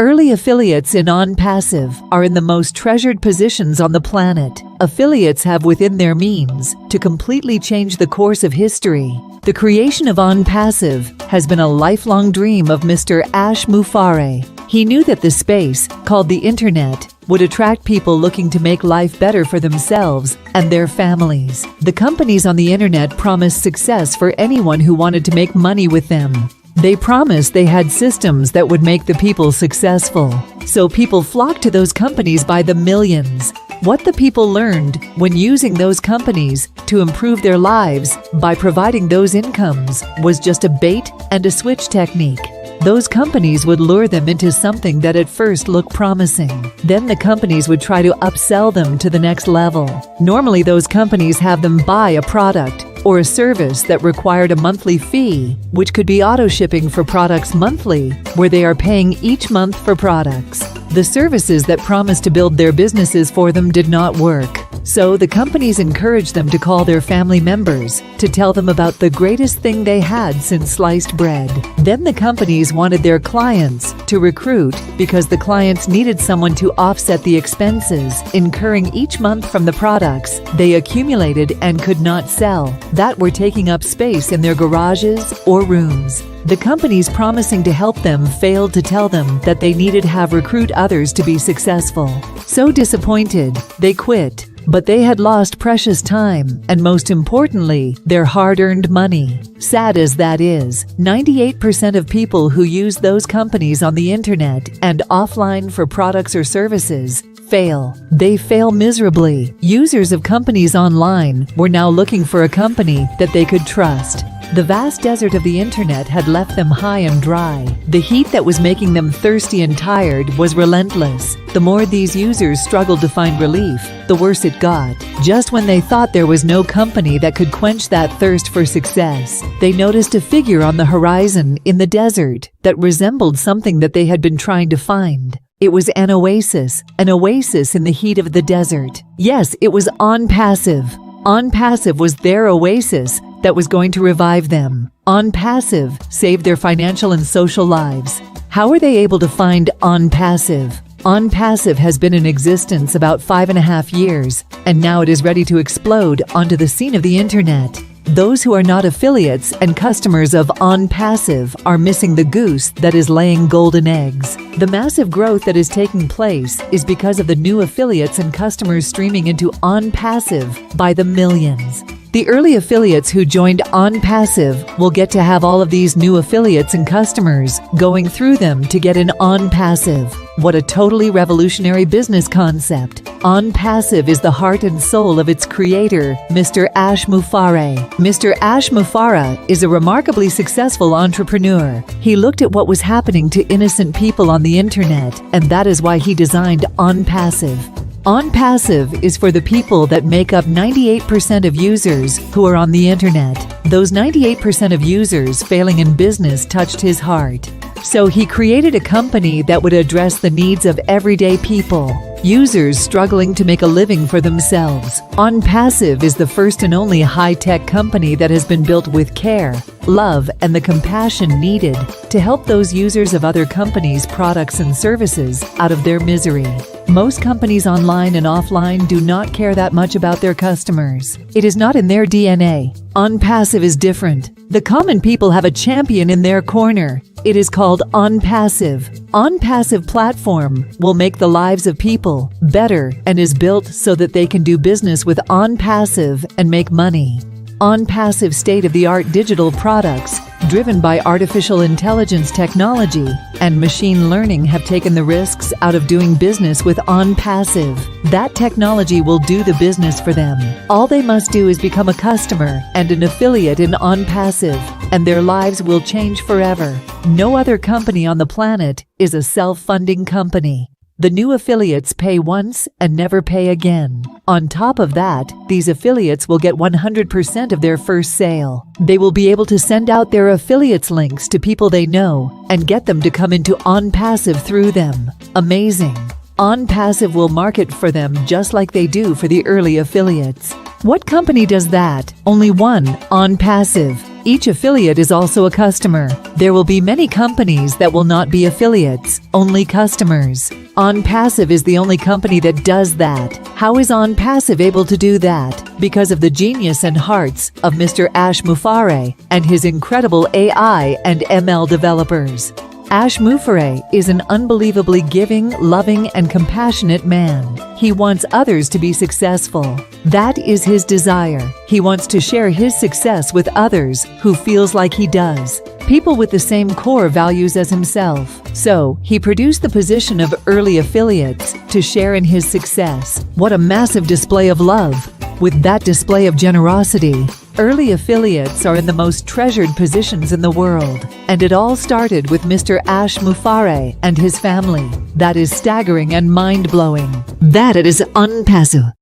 Early affiliates in OnPassive are in the most treasured positions on the planet. Affiliates have within their means to completely change the course of history. The creation of OnPassive has been a lifelong dream of Mr. Ash Mufareh. He knew that the space, called the Internet, would attract people looking to make life better for themselves and their families. The companies on the Internet promised success for anyone who wanted to make money with them. They promised they had systems that would make the people successful. So people flocked to those companies by the millions. What the people learned when using those companies to improve their lives by providing those incomes was just a bait and a switch technique. Those companies would lure them into something that at first looked promising. Then the companies would try to upsell them to the next level. Normally those companies have them buy a product or a service that required a monthly fee, which could be auto-shipping for products monthly, where they are paying each month for products. The services that promised to build their businesses for them did not work. So the companies encouraged them to call their family members to tell them about the greatest thing they had since sliced bread. Then the companies wanted their clients to recruit because the clients needed someone to offset the expenses incurring each month from the products they accumulated and could not sell, that were taking up space in their garages or rooms. The companies promising to help them failed to tell them that they needed to have recruit others to be successful. So disappointed, they quit. But they had lost precious time and, most importantly, their hard-earned money. Sad as that is, 98% of people who use those companies on the Internet and offline for products or services fail. They fail miserably. Users of companies online were now looking for a company that they could trust. The vast desert of the Internet had left them high and dry. The heat that was making them thirsty and tired was relentless. The more these users struggled to find relief, the worse it got. Just when they thought there was no company that could quench that thirst for success, they noticed a figure on the horizon in the desert that resembled something that they had been trying to find. It was an oasis in the heat of the desert. Yes, it was OnPassive. OnPassive was their oasis that was going to revive them. OnPassive saved their financial and social lives. How were they able to find OnPassive? OnPassive has been in existence about 5.5 years, and now it is ready to explode onto the scene of the Internet. Those who are not affiliates and customers of OnPassive are missing the goose that is laying golden eggs. The massive growth that is taking place is because of the new affiliates and customers streaming into OnPassive by the millions. The early affiliates who joined OnPassive will get to have all of these new affiliates and customers going through them to get in OnPassive. What a totally revolutionary business concept. OnPassive is the heart and soul of its creator, Mr. Ash Mufareh. Mr. Ash Mufareh is a remarkably successful entrepreneur. He looked at what was happening to innocent people on the Internet, and that is why he designed OnPassive. OnPassive is for the people that make up 98% of users who are on the Internet. Those 98% of users failing in business touched his heart. So he created a company that would address the needs of everyday people, users struggling to make a living for themselves. OnPassive is the first and only high-tech company that has been built with care, love, and the compassion needed to help those users of other companies' products and services out of their misery. Most companies online and offline do not care that much about their customers. It is not in their DNA. OnPassive is different. The common people have a champion in their corner. It is called OnPassive. OnPassive platform will make the lives of people better and is built so that they can do business with OnPassive and make money. OnPassive state-of-the-art digital products, driven by artificial intelligence technology and machine learning, have taken the risks out of doing business with OnPassive. That technology will do the business for them. All they must do is become a customer and an affiliate in OnPassive, and their lives will change forever. No other company on the planet is a self-funding company. The new affiliates pay once and never pay again. On top of that, these affiliates will get 100% of their first sale. They will be able to send out their affiliates links to people they know and get them to come into OnPassive through them. Amazing! OnPassive will market for them just like they do for the early affiliates. What company does that? Only one, OnPassive. Each affiliate is also a customer. There will be many companies that will not be affiliates, only customers. OnPassive is the only company that does that. How is OnPassive able to do that? Because of the genius and hearts of Mr. Ash Mufareh and his incredible AI and ML developers. Ash Mufareh is an unbelievably giving, loving, and compassionate man. He wants others to be successful. That is his desire. He wants to share his success with others who feels like he does. People with the same core values as himself. So, he produced the position of early affiliates to share in his success. What a massive display of love! With that display of generosity, early affiliates are in the most treasured positions in the world. And it all started with Mr. Ash Mufareh and his family. That is staggering and mind-blowing. That it is OnPassive.